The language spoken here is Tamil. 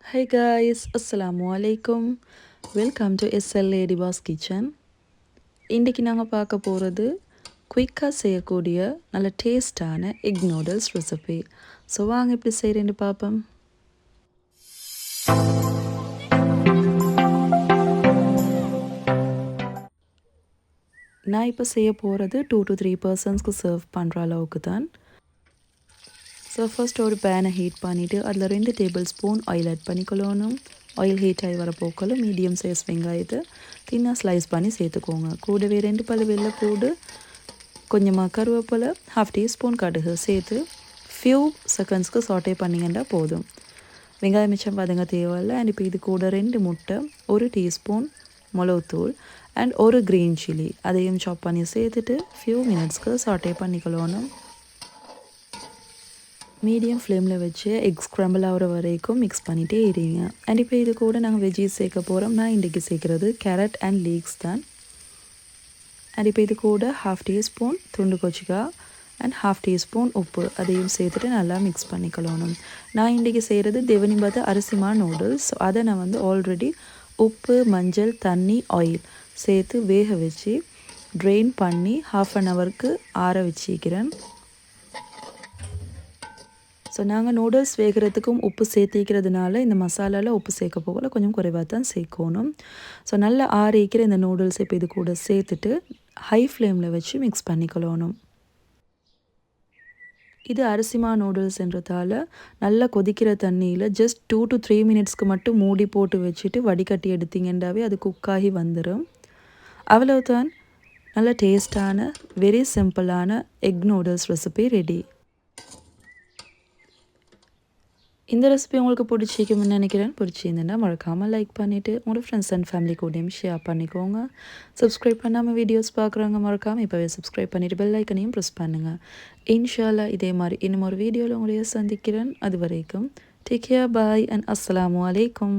Hey guys, Assalamu alaikum. Welcome to SL Ladyboss Kitchen. இன்றைக்கி நாங்கள் பார்க்க போகிறது குயிக்காக செய்யக்கூடிய நல்ல டேஸ்டான எக் நூடுல்ஸ் ரெசிபி. ஸோ வாங்க எப்படி செய்கிறேன்னு பார்ப்போம். நான் இப்போ செய்ய போகிறது 2 to 3 பர்சன்ஸ்க்கு சர்வ் பண்ணுற அளவுக்கு தான். ஸோ ஃபர்ஸ்ட் ஒரு பேனை ஹீட் பண்ணிவிட்டு அதில் 2 டேபிள் ஸ்பூன் ஆயில் ஆட் பண்ணிக்கொள்ளணும். ஆயில் ஹீட் ஆகி வர போக்கில் மீடியம் சைஸ் வெங்காயத்தை தின்னாக ஸ்லைஸ் பண்ணி சேர்த்துக்கோங்க. கூடவே 2 பல் வெள்ளைப்பூடு, கொஞ்சமாக கருவேப்பிலை, 1/2 டீஸ்பூன் கடுகு சேர்த்து ஃபியூ செகண்ட்ஸ்க்கு சாட்டே பண்ணிங்கன்னா போதும். வெங்காயம் மிச்சம் பதங்க தேவையில்லை. அண்ட் இப்போ இது கூட 2 முட்டை, 1 டீஸ்பூன் மிளகுத்தூள் அண்ட் 1 க்ரீன் சில்லி அதையும் சாப் பண்ணி சேர்த்துட்டு ஃபியூ மினிட்ஸ்க்கு சாட்டே பண்ணிக்கொள்ளணும். மீடியம் ஃப்ளேமில் வச்சு எக் ஸ்க்ரம்பிள் ஆகிற வரைக்கும் மிக்ஸ் பண்ணிகிட்டே இருங்க. அண்ட் இப்போ இது கூட நாங்கள் வெஜ்ஜீஸ் சேர்க்க போகிறோம். நான் இன்றைக்கி சேர்க்குறது கேரட் அண்ட் லீக்ஸ் தான். அண்ட் இப்போ இது கூட 1/2 டீஸ்பூன் துண்டு கொச்சிக்காய் அண்ட் 1/2 டீஸ்பூன் உப்பு அதையும் சேர்த்துட்டு நல்லா மிக்ஸ் பண்ணிக்கொள்ளணும். நான் இன்றைக்கி செய்கிறது தேவனிபாத அரிசிமா நூடுல்ஸ். ஸோ அதை நான் ஆல்ரெடி உப்பு, மஞ்சள், தண்ணி, ஆயில் சேர்த்து வேக வச்சு ட்ரெயின் பண்ணி 1/2 அன் ஹவருக்கு ஆற வச்சுக்கிறேன். ஸோ நாங்கள் நூடுல்ஸ் வேகிறதுக்கும் உப்பு சேர்த்திக்கிறதுனால இந்த மசாலாவில் உப்பு சேர்க்க போகல கொஞ்சம் குறைவாக தான் சேர்க்கணும். ஸோ நல்லா ஆறிக்கிற இந்த நூடுல்ஸ் இப்போ இது கூட சேர்த்துட்டு ஹை ஃப்ளேமில் வச்சு மிக்ஸ் பண்ணிக்கொள்ளணும். இது அரிசிமா நூடுல்ஸ்ன்றதால நல்லா கொதிக்கிற தண்ணியில் ஜஸ்ட் 2 to 3 மினிட்ஸ்க்கு மட்டும் மூடி போட்டு வச்சுட்டு வடிகட்டி எடுத்திங்கன்றாவே அது குக்காகி வந்துடும். அவ்வளவுதான், நல்ல டேஸ்டான வெரி சிம்பிளான எக் நூடுல்ஸ் ரெசிபி ரெடி. இந்த ரெசிபி உங்களுக்கு பிடிச்சிக்கும்னு நினைக்கிறேன். பிடிச்சிருந்தேன்னா மறக்காமல் லைக் பண்ணிவிட்டு உங்களோட ஃப்ரெண்ட்ஸ் அண்ட் ஃபேமிலி கூடயும் ஷேர் பண்ணிக்கோங்க. சப்ஸ்கிரைப் பண்ணாமல் வீடியோஸ் பார்க்குறவங்க மறக்காமல் இப்போவே சப்ஸ்கிரைப் பண்ணிவிட்டு பெல் ஐக்கனையும் ப்ரெஸ் பண்ணுங்கள். இன்ஷால்லா இதே மாதிரி இன்னும் ஒரு வீடியோவில் உங்களையே சந்திக்கிறேன். அது வரைக்கும் டேக் கேர், பாய் அண்ட் அஸ்ஸலாமு அலைக்கும்.